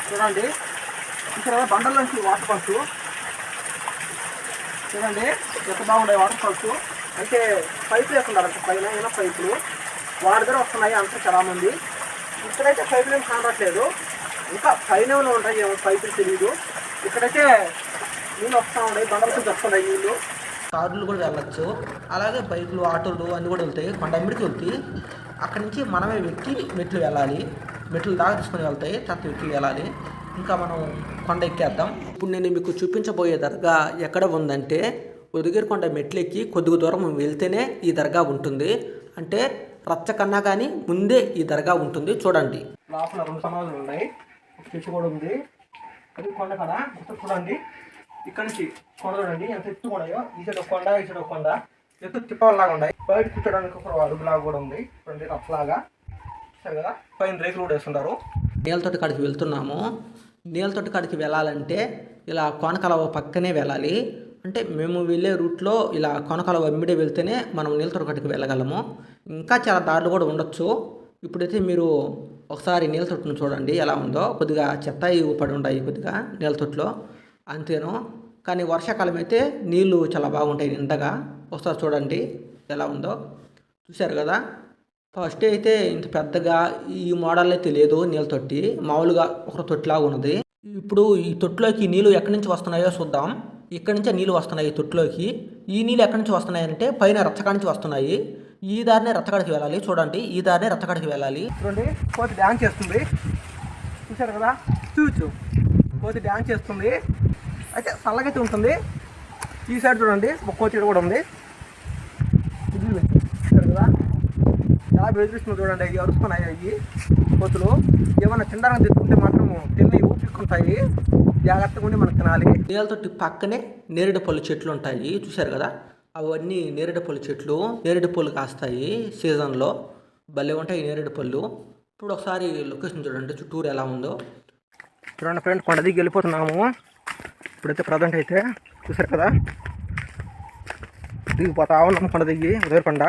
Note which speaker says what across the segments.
Speaker 1: చూడండి, ఇక్కడ బండల నుంచి వాటర్ ఫాల్స్ చూడండి ఎంత బాగున్నాయి వాటర్ ఫాల్స్. అయితే పైపులు వేస్తున్నారు అంట, పైన ఏమైనా పైపులు వాడి దగ్గర వస్తున్నాయి అంతా చాలామంది. ఇక్కడైతే పైపులు ఏం కానట్లేదు, ఇంకా పైన ఉంటాయి ఏమో పైపులు తెలియదు. ఇక్కడైతే నీళ్ళు వస్తూ ఉన్నాయి, బండల నుంచి వస్తున్నాయి నీళ్ళు. కార్లు కూడా వెళ్ళచ్చు, అలాగే బైకులు ఆటోలు అన్నీ కూడా వెళ్తాయి. కొండ ఎమ్మిడికి వెళ్తాయి, అక్కడి నుంచి మనమే వెక్కి మెట్లు వెళ్ళాలి. మెట్లు దాకా తీసుకొని వెళ్తాయి, తర్వాత వెక్కి వెళ్ళాలి. ఇంకా మనం కొండ ఎక్కేద్దాం. ఇప్పుడు నేను మీకు చూపించబోయే దర్గా ఎక్కడ ఉందంటే, ఉదగిరికొండ మెట్లు ఎక్కి కొద్దిగా దూరం వెళ్తేనే ఈ దర్గా ఉంటుంది. అంటే రచ్చ కన్నా కానీ ముందే ఈ దర్గా ఉంటుంది. చూడండి, లోపల 2 సమాధులు ఉన్నాయి, చెట్టు కూడా ఉంది. అది కొండ కదా, చూడండి ఇక్కడ నుంచి కొండ చూడండి ఎంత ఎత్తు ఉన్నాయో. ఈ సైడ్ ఒక కొండ, ఈ సైడ్ ఒక కొండ, ఎత్తు తిప్పలాగా ఉన్నాయి. బయట కూర్చోడానికి ఒక అడుగులాగా కూడా ఉంది, చూడండి రఫ్లాగా. సరే కదా, పైన రేకులు కూడా వేస్తుంటారు. నీళ్ళతోటి కాడికి వెళ్తున్నాము. నీళ్ళతోటి కాడికి వెళ్ళాలంటే ఇలా కోనకాలువ పక్కనే వెళ్ళాలి. అంటే మేము వెళ్ళే రూట్లో ఇలా కోనకాలువ వెంబడే వెళ్తేనే మనం నీళ్ళతోటి కాడికి వెళ్ళగలము. ఇంకా చాలా దారులు కూడా ఉండొచ్చు. ఇప్పుడైతే మీరు ఒకసారి నీళ్ళతొట్టును చూడండి ఎలా ఉందో. కొద్దిగా చెత్త పడి ఉన్నాయి కొద్దిగా నీళ్ళతొట్టులో, అంతేను. కానీ వర్షాకాలం అయితే నీళ్ళు చాలా బాగుంటాయి నిండగా. ఒకసారి చూడండి ఎలా ఉందో. చూశారు కదా, ఫస్ట్ అయితే ఇంత పెద్దగా ఈ మోడల్ అయితే లేదు నీళ్ళ తొట్టి, మామూలుగా ఒక తొట్టిలాగా ఉన్నది. ఇప్పుడు ఈ తొట్టిలోకి నీళ్ళు ఎక్కడి నుంచి వస్తున్నాయో చూద్దాం. ఇక్కడి నుంచే నీళ్ళు వస్తున్నాయి ఈ తొట్టిలోకి. ఈ నీళ్ళు ఎక్కడి నుంచి వస్తున్నాయి అంటే పైన రచ్చకాడ నుంచి వస్తున్నాయి. ఈ దారినే రచ్చకాడికి వెళ్ళాలి. చూడండి, ఈ దారినే రచ్చకాడికి వెళ్ళాలి. చూడండి, కోతి డ్యాన్స్ చేస్తుంది. చూశారు కదా, చూచు కోతి డ్యాన్స్ చేస్తుంది. అయితే చల్లగైతే ఉంటుంది. ఈ సైడ్ చూడండి ఒక కోతి కూడా ఉంది. చూశారు కదా ఎలా బెదిరిస్తుంది చూడండి. అవి అరుస్తున్నాయి, అవి కోతులు. ఏమన్నా తినడానికి తెచ్చుకుంటే మాత్రం తిని ఊపిక్కుంటాయి. జాగ్రత్తగా ఉండి మనం తినాలి. నీళ్ళతోటి పక్కనే నేరేడు పళ్ళు చెట్లు ఉంటాయి. చూశారు కదా, అవన్నీ నేరేడు పళ్ళు చెట్లు. నేరేడు పళ్ళు కాస్తాయి సీజన్లో, భలే ఉంటాయి నేరేడు పళ్ళు. ఇప్పుడు ఒకసారి లొకేషన్ చూడండి చుట్టూరు ఎలా ఉందో. చూడండి ఫ్రెండ్, కొండ దిగి వెళ్ళిపోతున్నాము. ఇప్పుడైతే ప్రజెంట్ అయితే చూశారు కదా, దిగిపోతా ఉన్నాము కొండ దిగి. ఉదయకొండ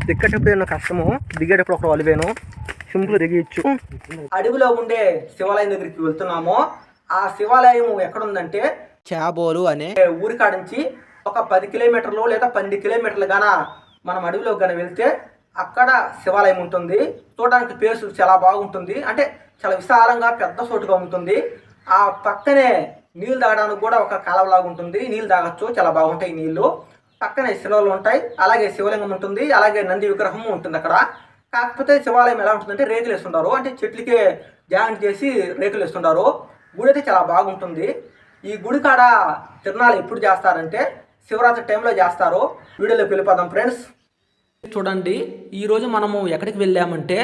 Speaker 1: దిగ్గేటప్పుడు ఏమో కష్టము, దిగేటప్పుడు ఒక వలివేను, సింపుల్ దిగచ్చు. అడవిలో ఉండే శివాలయం దగ్గరికి వెళ్తున్నాము. ఆ శివాలయం ఎక్కడుందంటే చాబోలు అనే ఊరికాడ నుంచి ఒక 10 కిలోమీటర్లు లేదా 12 కిలోమీటర్లు గాన మనం అడవిలో గాన వెళ్తే అక్కడ శివాలయం ఉంటుంది. చూడడానికి ప్లేస్ చాలా బాగుంటుంది, అంటే చాలా విశాలంగా పెద్ద చోటుగా ఉంటుంది. ఆ పక్కనే నీళ్ళు తాగడానికి కూడా ఒక కాలువలాగా ఉంటుంది, నీళ్ళు తాగొచ్చు, చాలా బాగుంటాయి నీళ్ళు. పక్కనే శిలవలు ఉంటాయి, అలాగే శివలింగం ఉంటుంది, అలాగే నంది విగ్రహము ఉంటుంది అక్కడ. కాకపోతే శివాలయం ఎలా ఉంటుందంటే రేకులు వేస్తుంటారు, అంటే చెట్లకే జాయింట్ చేసి రేకులు వేస్తుంటారు. గుడి అయితే చాలా బాగుంటుంది. ఈ గుడి కాడ తిరునాళ్ళు ఎప్పుడు చేస్తారంటే శివరాత్రి టైంలో చేస్తారు. వీడియోలోకి వెళ్ళిపోదాం ఫ్రెండ్స్. చూడండి, ఈరోజు మనము ఎక్కడికి వెళ్ళామంటే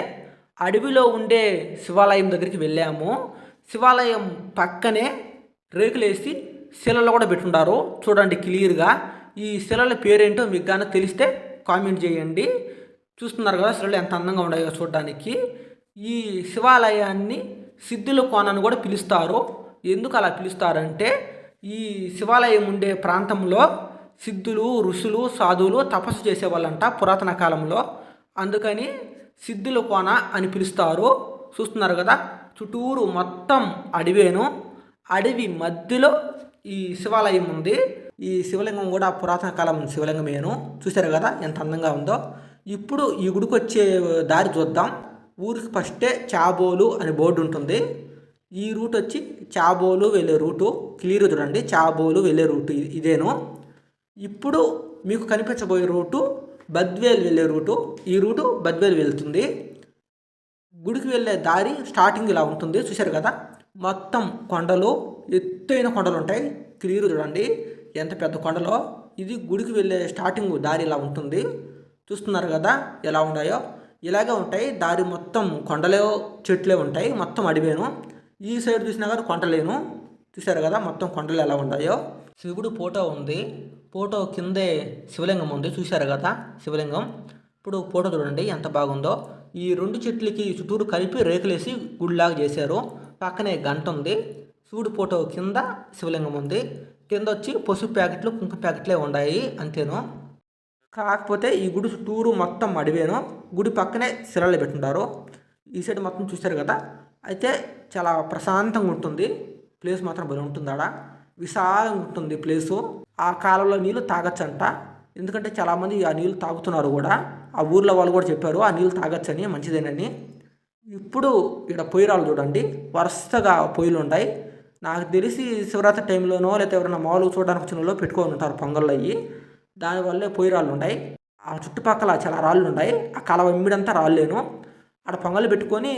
Speaker 1: అడవిలో ఉండే శివాలయం దగ్గరికి వెళ్ళాము. శివాలయం పక్కనే రేకులేసి శిలలు కూడా పెట్టుంటారు. చూడండి క్లియర్గా. ఈ శిలల పేరేంటో మీకు కానీ తెలిస్తే కామెంట్ చేయండి. చూస్తున్నారు కదా శిలలు ఎంత అందంగా ఉన్నాయో చూడడానికి. ఈ శివాలయాన్ని సిద్ధుల కోన అని కూడా పిలుస్తారు. ఎందుకు అలా పిలుస్తారంటే ఈ శివాలయం ఉండే ప్రాంతంలో సిద్ధులు, ఋషులు, సాధువులు తపస్సు చేసేవాళ్ళంట పురాతన కాలంలో. అందుకని సిద్ధుల కోన అని పిలుస్తారు. చూస్తున్నారు కదా, చుట్టూరు మొత్తం అడవేను. అడవి మధ్యలో ఈ శివాలయం ఉంది. ఈ శివలింగం కూడా పురాతన కాలం శివలింగమేను. చూశారు కదా ఎంత అందంగా ఉందో. ఇప్పుడు ఈ గుడికి వచ్చే దారి చూద్దాం. ఊరికి ఫస్టే చాబోలు అనే బోర్డు ఉంటుంది. ఈ రూట్ వచ్చి చాబోలు వెళ్ళే రూటు. క్లియర్ చూడండి, చాబోలు వెళ్ళే రూటు ఇదేను. ఇప్పుడు మీకు కనిపించబోయే రూటు బద్వేల్ వెళ్ళే రూటు. ఈ రూటు బద్వేల్ వెళ్తుంది. గుడికి వెళ్ళే దారి స్టార్టింగ్ ఇలా ఉంటుంది. చూశారు కదా, మొత్తం కొండలు, ఎత్తైన కొండలు ఉంటాయి. క్లియర్ చూడండి ఎంత పెద్ద కొండలో. ఇది గుడికి వెళ్ళే స్టార్టింగ్ దారి ఇలా ఉంటుంది. చూస్తున్నారు కదా ఎలా ఉన్నాయో. ఇలాగే ఉంటాయి దారి, మొత్తం కొండలే చెట్లే ఉంటాయి, మొత్తం అడివేను. ఈ సైడ్ చూసినా కానీ కొండలేను. చూశారు కదా మొత్తం కొండలు ఎలా ఉన్నాయో. శివుడు ఫోటో ఉంది, ఫోటో కిందే శివలింగం ఉంది. చూశారు కదా శివలింగం. ఇప్పుడు ఫోటో చూడండి ఎంత బాగుందో. ఈ 2 చెట్లకి చుట్టూరు కలిపి రేకులేసి గుడిలాగా చేశారు. పక్కనే గంట ఉంది. శివుడు ఫోటో కింద శివలింగం ఉంది. కింద వచ్చి పసుపు ప్యాకెట్లు, కుంకుమ ప్యాకెట్లే ఉన్నాయి, అంతేను. కాకపోతే ఈ గుడి చుట్టూరు మొత్తం అడివేను. గుడి పక్కనే శిలలు పెట్టుంటారు. ఈ సైడ్ మొత్తం చూశారు కదా అయితే చాలా ప్రశాంతంగా ఉంటుంది. ప్లేస్ మాత్రం భలే ఉంటుంది ఆడ. విశాలంగా ఉంటుంది ప్లేసు. ఆ కాలంలో నీళ్ళు తాగొచ్చంట. ఎందుకంటే చాలామంది ఆ నీళ్ళు తాగుతున్నారు కూడా. ఆ ఊర్లో వాళ్ళు కూడా చెప్పారు ఆ నీళ్ళు తాగొచ్చని, మంచిదేనని. ఇప్పుడు ఇక్కడ పొయ్యిరాలు చూడండి, వరుసగా పొయ్యిలు ఉంటాయి. నాకు తెలిసి శివరాత్రి టైంలోనో లేకపోతే ఎవరైనా మామూలుగా చూడడానికి వచ్చిన వాళ్ళు పెట్టుకొని ఉంటారు పొంగళ్ళు అయ్యి. దానివల్లే పొయ్యిరాళ్ళు ఉంటాయి. ఆ చుట్టుపక్కల చాలా రాళ్ళు ఉంటాయి. ఆ కాలువ ఇమ్మిడంతా రాళ్ళేను. ఆడ పొంగళ్ళు పెట్టుకొని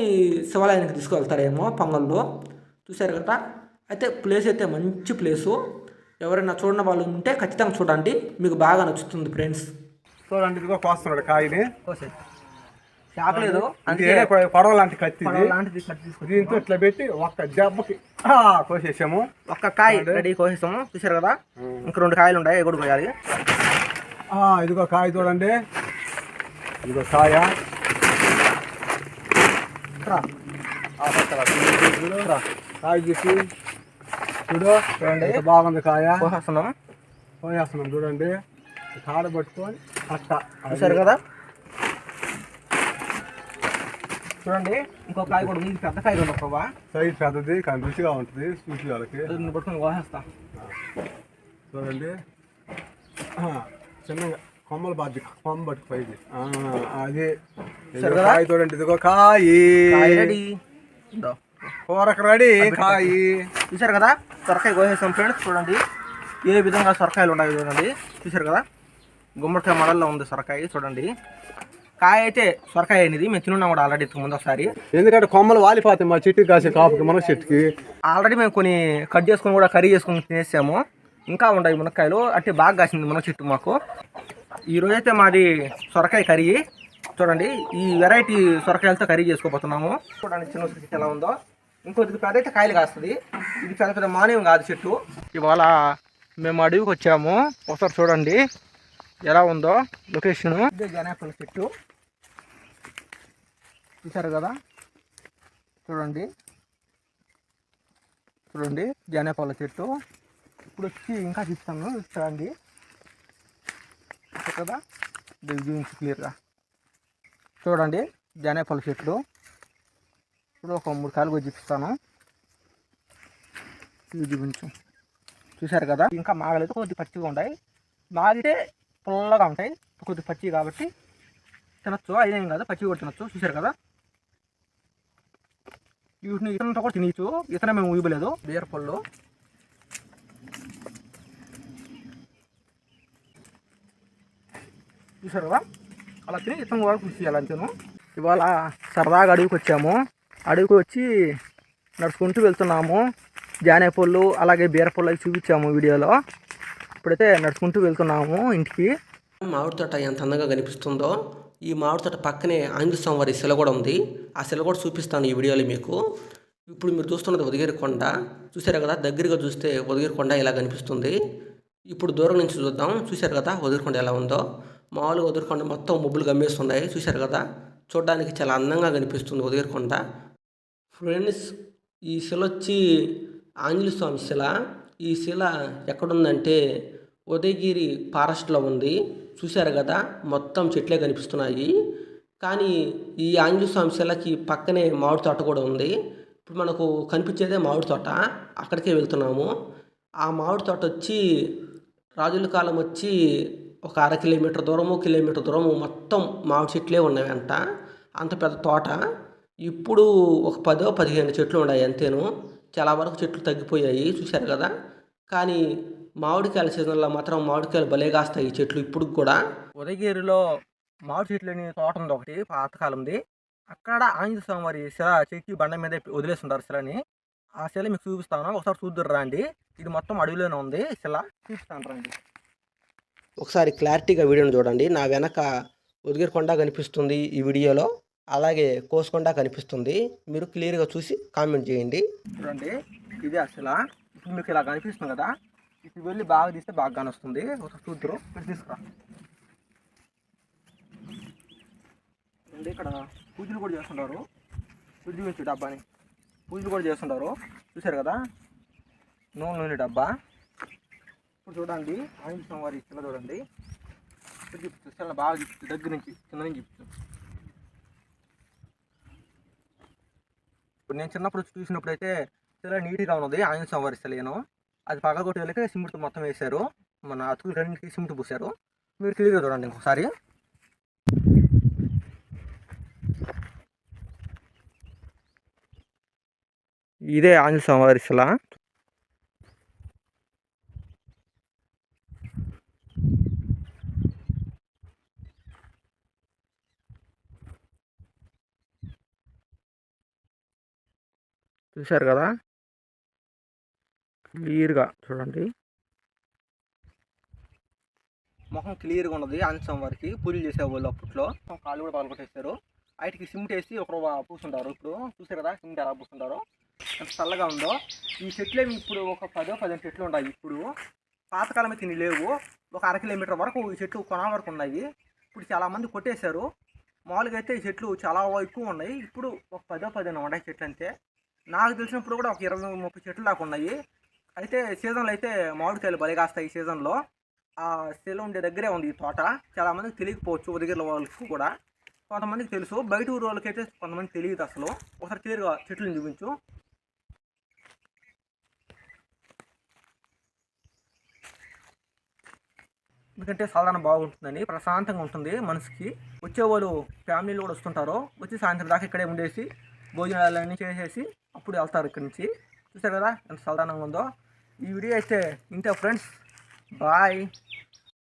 Speaker 1: శివాలయానికి తీసుకువెళ్తారేమో పొంగళ్ళు. చూశారు కదా. అయితే ప్లేస్ అయితే మంచి ప్లేసు. ఎవరైనా చూడని వాళ్ళు ఉంటే ఖచ్చితంగా చూడండి, మీకు బాగా నచ్చుతుంది ఫ్రెండ్స్.
Speaker 2: చూడండి ఇదిగో కోస్తున్నాడు కాయని.
Speaker 1: చేపలేదు
Speaker 2: పడవ లాంటి కత్తి
Speaker 1: లాంటిది కత్తి తీసుకొని
Speaker 2: దీంతో ఇట్లా పెట్టి ఒక్క దెబ్బకి కోసేసాము.
Speaker 1: ఒక్క కాయ రెడీ కోసేసాము. చూసారు కదా. ఇంక 2 కాయలు ఉన్నాయి, ఎగుడు పోయాలి.
Speaker 2: ఇదిగో కాయ చూడండి, ఇదిగో కాయ. కాయ చూసి చూడండి, బాగుంది కాయ. కోసేస్తున్నాం చూడండి. కాడ పట్టుకొని అట్ట.
Speaker 1: చూసారు కదా. చూడండి ఇంకో కాయ కూడా ఉంది, పెద్ద కాయ ఉంది. ప్రభా
Speaker 2: సైజ్ పెద్దది కానీ రుచిగా ఉంటుంది చూసి వాళ్ళకి.
Speaker 1: పట్టుకొని కోసేస్తా.
Speaker 2: చూడండి చిన్నగా కొమ్మలు బాధ్య కొమ్మ పట్టుకు పైకి అది కాయ చూడండి. ఇదిగో కాయ
Speaker 1: రెడీ,
Speaker 2: కూరకు రెడీ కాయ.
Speaker 1: చూసారు కదా. సొరకాయ కోసేసాం ఫ్రెండ్స్. చూడండి ఏ విధంగా సొరకాయలు ఉన్నాయి చూడండి. చూసారు కదా. గుమ్మడికాయ మోడల్లో ఉంది సొరకాయ. చూడండి కాయ అయితే సొరకాయ అనేది మేము తిన్నాం కూడా ఆల్రెడీ ముందు ఒకసారి.
Speaker 2: ఎందుకంటే కొమ్మలు వాలిపోతాయి మా చెట్టుకి కాసే కాపుకి మన చెట్టుకి.
Speaker 1: ఆల్రెడీ మేము కొన్ని కట్ చేసుకొని కూడా కర్రీ చేసుకొని తినేసాము. ఇంకా ఉన్నాయి మునక్కాయలు. అంటే బాగా కాసింది మునగ చెట్టు మాకు. ఈరోజు అయితే మాది సొరకాయ కర్రీ. చూడండి ఈ వెరైటీ సొరకాయలతో కర్రీ చేసుకోబోతున్నాము. చూడండి చిన్న చెట్టు ఎలా ఉందో. ఇంకొద్ది పెద్ద అయితే కాయలు కాస్తుంది. ఇది పెద్ద పెద్ద మానేం కాదు చెట్టు. ఇవాళ మేము అడవికి వచ్చాము. ఒకసారి చూడండి ఎలా ఉందో లొకేషను. ఇదే జానేపల్లి చెట్టు. చూసారు కదా. చూడండి చూడండి జానేపల్లి చెట్టు. ఇప్పుడు వచ్చి ఇంకా చూస్తాను. చూడండి కదా. చూపించి క్లియర్గా చూడండి జానేపల్లి చెట్లు. ఇప్పుడు ఒక 3 కాయలు కూడా చూపిస్తాను. ఇది చూపించు. చూసారు కదా. ఇంకా మాగలేదు, కొద్ది పచ్చిగా ఉంటాయి. మాగితే పుల్లగా ఉంటాయి, కొద్ది పచ్చి కాబట్టి తినచ్చు. అయినా ఏం కాదు, పచ్చి కూడా తినచ్చు. చూసారు కదా. వీటిని ఇతనంతో కూడా తినచ్చు. ఇతన మేము ఊయలేదు. బీరపళ్ళు చూసారు కదా. అలా తిని ఇతను కూడా కృషి చేయాలి అంతేను. ఇవాళ సరదాగా అడవికి వచ్చాము. అడవికి వచ్చి నడుచుకుంటూ వెళ్తున్నాము. జానేపళ్ళు అలాగే బీరపళ్ళు అవి చూపించాము వీడియోలో. ఇప్పుడైతే నడుచుకుంటూ వెళ్తున్నాము ఇంటికి. మామిడి తోట ఎంత అందంగా కనిపిస్తుందో. ఈ మామిడి తోట పక్కనే ఆంజనేయ స్వామి వారి శిల కూడా ఉంది. ఆ శిల కూడా చూపిస్తాను ఈ వీడియోలో మీకు. ఇప్పుడు మీరు చూస్తున్నది ఉదగిరి కొండ. చూసారు కదా. దగ్గరగా చూస్తే ఉదగిరి కొండ ఇలా కనిపిస్తుంది. ఇప్పుడు దూరం నుంచి చూద్దాం. చూసారు కదా ఉదగిరి కొండ ఎలా ఉందో. మామూలుగా ఉదగిరి కొండ మొత్తం మబ్బులు గమ్మేస్తున్నాయి. చూసారు కదా. చూడడానికి చాలా అందంగా కనిపిస్తుంది ఉదగిరి కొండ. ఫ్రెండ్స్ ఈ శిల వచ్చి ఆంజనేయ స్వామి శిల. ఈ శిల ఎక్కడుందంటే ఉదయగిరి ఫారెస్ట్లో ఉంది. చూశారు కదా. మొత్తం చెట్లే కనిపిస్తున్నాయి. కానీ ఈ ఆంజనేయ స్వామి శిలకి పక్కనే మామిడి తోట కూడా ఉంది. ఇప్పుడు మనకు కనిపించేదే మామిడి తోట. అక్కడికే వెళ్తున్నాము. ఆ మామిడి తోట వచ్చి రాజుల కాలం వచ్చి ఒక 1/2 కిలోమీటర్ దూరము, కిలోమీటర్ దూరము మొత్తం మామిడి చెట్లే ఉన్నాయంట. అంత పెద్ద తోట. ఇప్పుడు ఒక 10-15 చెట్లు ఉన్నాయి అంతేను. చాలా వరకు చెట్లు తగ్గిపోయాయి. చూశారు కదా. కానీ మామిడికాయల సీజన్లో మాత్రం మామిడికాయలు భలే కాస్తాయి ఈ చెట్లు ఇప్పుడు కూడా. ఉదయగిరిలో మామిడి చెట్లు అనే తోట ఉంది ఒకటి, పాతకాలంది. అక్కడ ఆంజనేయ స్వామి వారి శిల చెట్టు బండ మీద వదిలేస్తుంటారు శిలని. ఆ శిల మీకు చూపిస్తాను, ఒకసారి చూద్దురు రండి. ఇది మొత్తం అడవిలోనే ఉంది శిల. చూపిస్తాను రండి. ఒకసారి క్లారిటీగా వీడియోని చూడండి. నా వెనక ఉదయగిరి కొండ కనిపిస్తుంది ఈ వీడియోలో, అలాగే కోసుకొండ కనిపిస్తుంది. మీరు క్లియర్గా చూసి కామెంట్ చేయండి. చూడండి ఇదే ఆ శిల. ఇప్పుడు మీకు ఇలా కనిపిస్తుంది కదా. ఇప్పుడు వెళ్ళి బాగా తీస్తే బాగా కానొస్తుంది. ఒకసారి చూద్దరు. ఇక్కడ తీసుకురా. ఇక్కడ పూజలు కూడా చేస్తుంటారు. పూజలు వచ్చి డబ్బాని పూజలు కూడా చేస్తుంటారు. చూసారు కదా. నూనె డబ్బా. ఇప్పుడు చూడండి ఆంజనేయ స్వామి వారి శిల చూడండి. ఇప్పుడు చూపిస్తుంది శిల బాగా చూపిస్తుంది. దగ్గర నుంచి కింద నుంచి చూపిస్తుంది. ఇప్పుడు నేను చిన్నప్పుడు వచ్చి చూసినప్పుడు అయితే చాలా నీట్గా ఉన్నది ఆంజనేయ స్వామి వారి శిలయను. అది పగలగొట్టి వెళ్ళి సిమెంట్ మొత్తం వేశారు, మన అతుకులు రెండింటికి సిమెంట్ పూసారు. మీరు క్లియర్గా చూడండి ఇంకొకసారి. ఇదే ఆంజనేయ స్వామి వారి శిల. చూశారు కదా, క్లియర్గా చూడండి. మొహం క్లియర్గా ఉన్నది ఆంజనేయ స్వామి వారికి. పూజలు చేసేవాళ్ళు అప్పట్లో కాళ్ళు కూడా పగలగొట్టేశారు. వాటికి సిమెంట్ వేసి ఒకరు పూసుంటారు. ఇప్పుడు చూసారు కదా సిమెంట్ ఎలా పూసుంటారో, ఎంత చల్లగా ఉందో. ఈ చెట్లు ఏమి ఇప్పుడు ఒక 10-15 చెట్లు ఉన్నాయి. ఇప్పుడు పాతకాలం అయితే లేవు. ఒక 1/2 కిలోమీటర్ వరకు ఈ చెట్లు కొన వరకు ఉన్నాయి. ఇప్పుడు చాలామంది కొట్టేశారు. మామూలుగా అయితే ఈ చెట్లు చాలా ఎక్కువ ఉన్నాయి. ఇప్పుడు ఒక 10-15 ఉన్నాయి చెట్లు అంతే. నాకు తెలిసినప్పుడు కూడా ఒక 20-30 చెట్లు దాకా ఉన్నాయి. అయితే సీజన్లో అయితే మామిడికాయలు బలి కాస్తాయి. ఈ సీజన్లో ఆ శిల ఉండే దగ్గరే ఉంది ఈ తోట. చాలామందికి తెలియకపోవచ్చు, ఉదగిరిలో వాళ్ళకి కూడా. కొంతమందికి తెలుసు, బయట ఊరు వాళ్ళకైతే కొంతమంది తెలియదు అసలు. ఒకసారి క్లియర్గా చెట్లను చూపించు. ఎందుకంటే సాధారణ బాగుంటుందని, ప్రశాంతంగా ఉంటుంది మనసుకి. వచ్చేవాళ్ళు ఫ్యామిలీలు కూడా వస్తుంటారు. వచ్చి సాయంత్రం దాకా ఇక్కడే ఉండేసి భోజనాలన్నీ చేసేసి అప్పుడు వెళ్తారు ఇక్కడి నుంచి. చూసారు కదా ఎంత సాధారణంగా ఉందో. ఈ వీడియో అయితే ఇంతే ఫ్రెండ్స్. బాయ్.